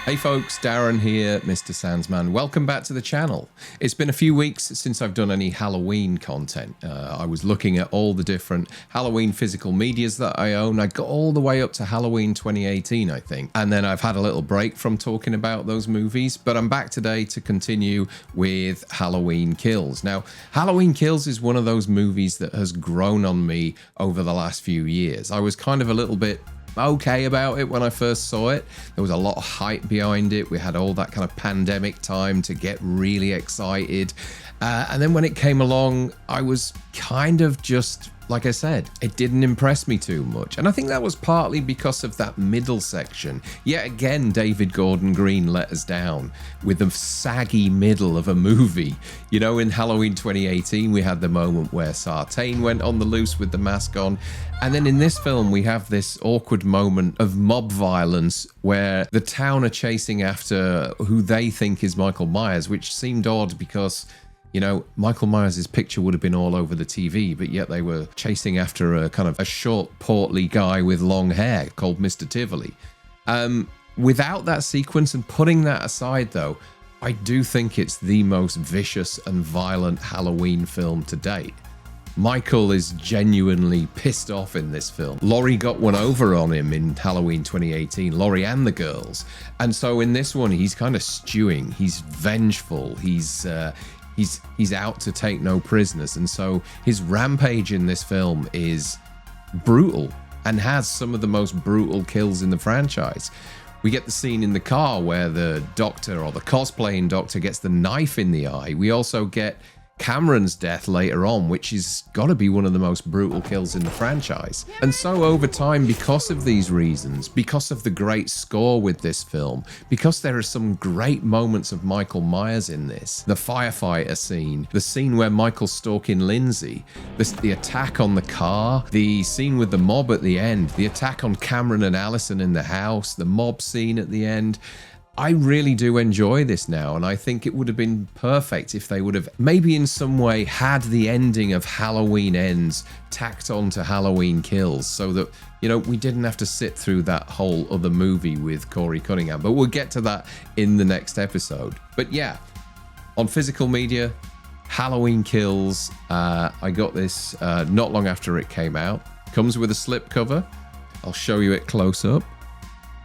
Hey folks, Darren here, Mr. Sandsman. Welcome back to the channel. It's been a few weeks since I've done any Halloween content. I was looking at all the different Halloween physical medias that I own. I got all the way up to Halloween 2018, I think. And then I've had a little break from talking about those movies, but I'm back today to continue with Halloween Kills. Now, Halloween Kills is one of those movies that has grown on me over the last few years. I was kind of a little bit okay about it when I first saw it. There was a lot of hype behind it. We had all that kind of pandemic time to get really excited. And then when it came along, I was kind of just, like I said, it didn't impress me too much. And I think that was partly because of that middle section. Yet again, David Gordon Green let us down with the saggy middle of a movie. You know, in Halloween 2018, we had the moment where Sartain went on the loose with the mask on. And then in this film, we have this awkward moment of mob violence where the town are chasing after who they think is Michael Myers, which seemed odd because, you know, Michael Myers' picture would have been all over the TV, but yet they were chasing after a kind of a short, portly guy with long hair called Mr. Tivoli. Without that sequence and putting that aside, though, I do think it's the most vicious and violent Halloween film to date. Michael is genuinely pissed off in this film. Laurie got one over on him in Halloween 2018, Laurie and the girls. And so in this one, he's kind of stewing. He's vengeful. He's out to take no prisoners. And so his rampage in this film is brutal and has some of the most brutal kills in the franchise. We get the scene in the car where the doctor or the cosplaying doctor gets the knife in the eye. We also get Cameron's death later on, which is got to be one of the most brutal kills in the franchise. And so over time, because of these reasons, because of the great score with this film, because there are some great moments of Michael Myers in this, the firefighter scene, the scene where Michael's stalking Lindsay, the attack on the car, the scene with the mob at the end, the attack on Cameron and Allison in the house, the mob scene at the end, I really do enjoy this now, and I think it would have been perfect if they would have maybe in some way had the ending of Halloween Ends tacked on to Halloween Kills so that, you know, we didn't have to sit through that whole other movie with Corey Cunningham. But we'll get to that in the next episode. But yeah, on physical media, Halloween Kills, I got this not long after it came out. Comes with a slipcover. I'll show you it close up.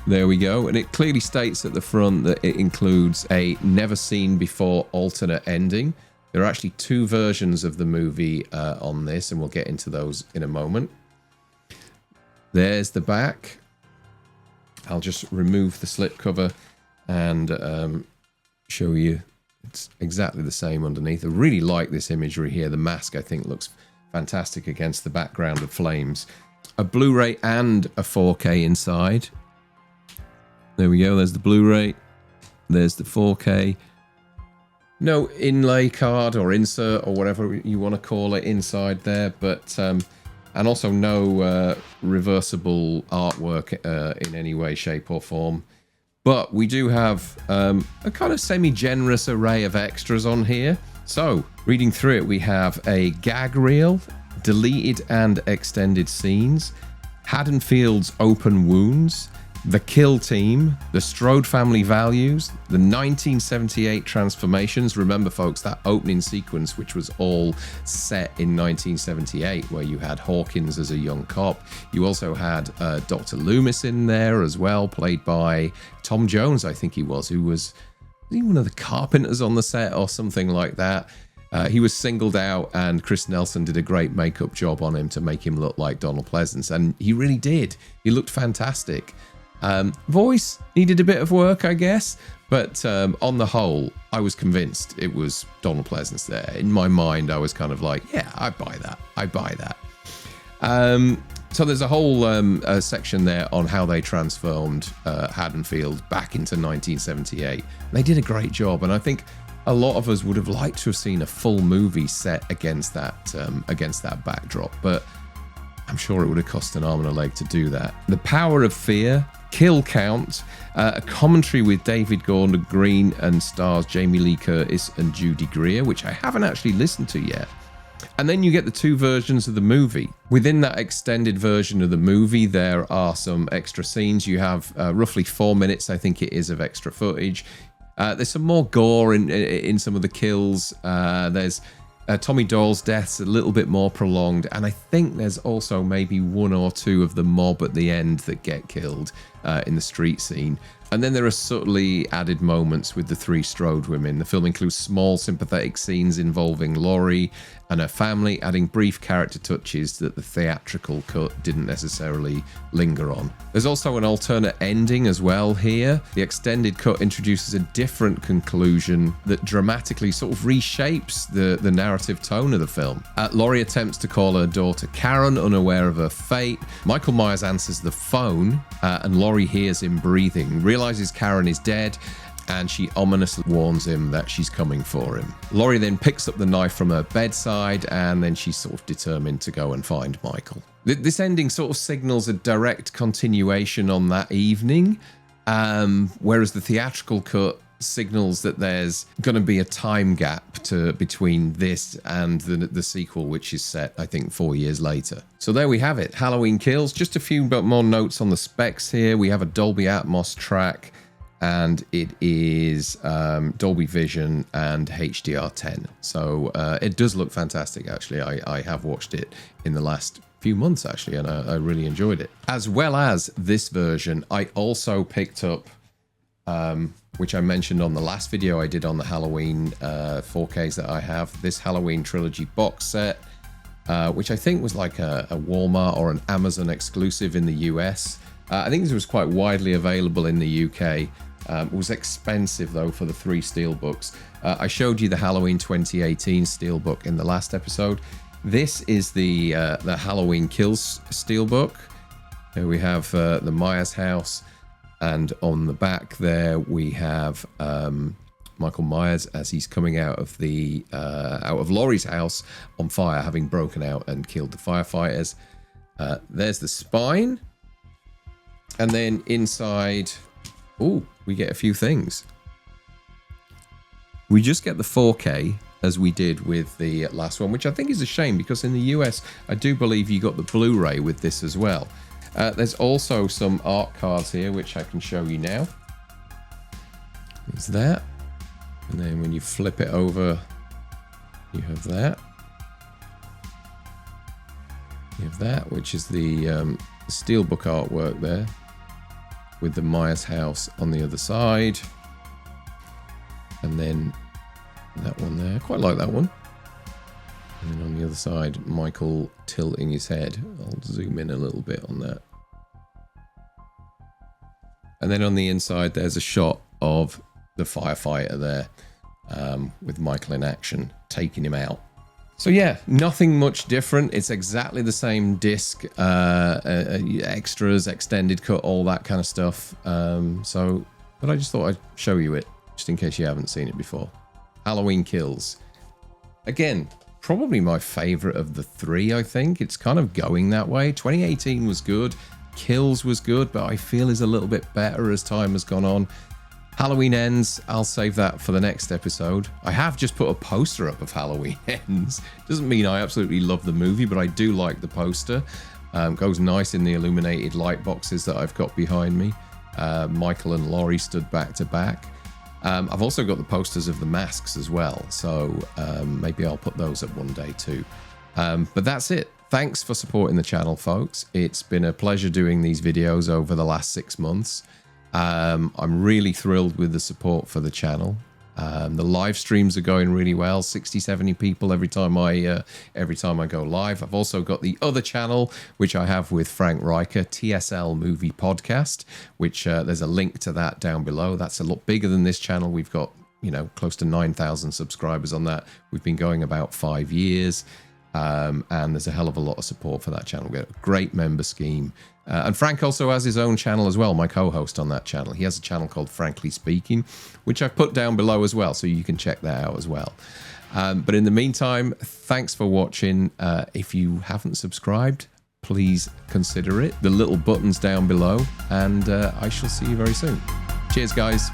There we go, and it clearly states at the front that it includes a never seen before alternate ending. There are actually two versions of the movie on this, and we'll get into those in a moment. There's the back. I'll just remove the slipcover and show you it's exactly the same underneath. I really like this imagery here. The mask, I think, looks fantastic against the background of flames. A Blu-ray and a 4K inside. There we go, there's the Blu-ray, there's the 4K. No inlay card or insert or whatever you want to call it inside there, but and also no reversible artwork in any way, shape or form. But we do have a kind of semi-generous array of extras on here. So, reading through it, we have a gag reel, deleted and extended scenes, Haddonfield's open wounds, the Kill Team, the Strode family values, the 1978 transformations. Remember, folks, that opening sequence, which was all set in 1978, where you had Hawkins as a young cop. You also had Dr. Loomis in there as well, played by Tom Jones, I think he was, who was one of the carpenters on the set or something like that. He was singled out, and Chris Nelson did a great makeup job on him to make him look like Donald Pleasence, and he really did. He looked fantastic. Voice needed a bit of work, I guess, but on the whole, I was convinced it was Donald Pleasence there. In my mind, I was kind of like, yeah, I buy that. So there's a whole section there on how they transformed Haddonfield back into 1978. They did a great job, and I think a lot of us would have liked to have seen a full movie set against that backdrop, but I'm sure it would have cost an arm and a leg to do that. The Power of Fear, Kill Count, a commentary with David Gordon Green and stars Jamie Lee Curtis and Judy Greer, which I haven't actually listened to yet. And then you get the two versions of the movie. Within that extended version of the movie, there are some extra scenes. You have roughly 4 minutes, I think it is, of extra footage. There's some more gore in some of the kills. There's Tommy Doyle's death's a little bit more prolonged, and I think there's also maybe 1 or 2 of the mob at the end that get killed in the street scene. And then there are subtly added moments with the 3 Strode women. The film includes small sympathetic scenes involving Laurie and her family, adding brief character touches that the theatrical cut didn't necessarily linger on. There's also an alternate ending as well here. The extended cut introduces a different conclusion that dramatically sort of reshapes the narrative tone of the film. Laurie attempts to call her daughter Karen, unaware of her fate. Michael Myers answers the phone, and Laurie hears him breathing, realizes Karen is dead, and she ominously warns him that she's coming for him. Laurie then picks up the knife from her bedside, and then she's sort of determined to go and find Michael. This ending sort of signals a direct continuation on that evening, whereas the theatrical cut signals that there's going to be a time gap between this and the sequel, which is set, I think, 4 years later. So there we have it, Halloween Kills. Just a few more notes on the specs here. We have a Dolby Atmos track, and it is Dolby Vision and HDR10. So it does look fantastic, actually. I have watched it in the last few months, actually, and I really enjoyed it. As well as this version, I also picked up, which I mentioned on the last video I did on the Halloween 4Ks that I have, this Halloween Trilogy box set, which I think was like a Walmart or an Amazon exclusive in the US. I think this was quite widely available in the UK. It was expensive, though, for the 3 Steelbooks. I showed you the Halloween 2018 Steelbook in the last episode. This is the Halloween Kills Steelbook. Here we have the Myers house, and on the back there we have Michael Myers as he's coming out of Laurie's house on fire, having broken out and killed the firefighters. There's the spine, and then inside, we get a few things. We just get the 4K as we did with the last one, which I think is a shame because in the US, I do believe you got the Blu-ray with this as well. There's also some art cards here, which I can show you now. There's that. And then when you flip it over, you have that. You have that, which is the Steelbook artwork there, with the Myers house on the other side. And then that one there, I quite like that one. And then on the other side, Michael tilting his head. I'll zoom in a little bit on that. And then on the inside, there's a shot of the firefighter there, with Michael in action, taking him out. So yeah, nothing much different. It's exactly the same disc, extras, extended cut, all that kind of stuff. But I just thought I'd show you it, just in case you haven't seen it before. Halloween Kills. Again, probably my favorite of the 3, I think. It's kind of going that way. 2018 was good. Kills was good, but I feel is a little bit better as time has gone on. Halloween Ends, I'll save that for the next episode. I have just put a poster up of Halloween Ends. Doesn't mean I absolutely love the movie, but I do like the poster. Goes nice in the illuminated light boxes that I've got behind me. Michael and Laurie stood back to back. I've also got the posters of the masks as well, so maybe I'll put those up one day too. But that's it. Thanks for supporting the channel, folks. It's been a pleasure doing these videos over the last 6 months. I'm really thrilled with the support for the channel. The live streams are going really well, 60-70 people every time I go live. I've also got the other channel, which I have with Frank Riker, TSL Movie Podcast, which there's a link to that down below. That's a lot bigger than this channel. We've got, close to 9,000 subscribers on that. We've been going about 5 years. And there's a hell of a lot of support for that channel. We've got a great member scheme. And Frank also has his own channel as well, my co-host on that channel. He has a channel called Frankly Speaking, which I've put down below as well, so you can check that out as well. But in the meantime, thanks for watching. If you haven't subscribed, please consider it. The little button's down below, and I shall see you very soon. Cheers, guys.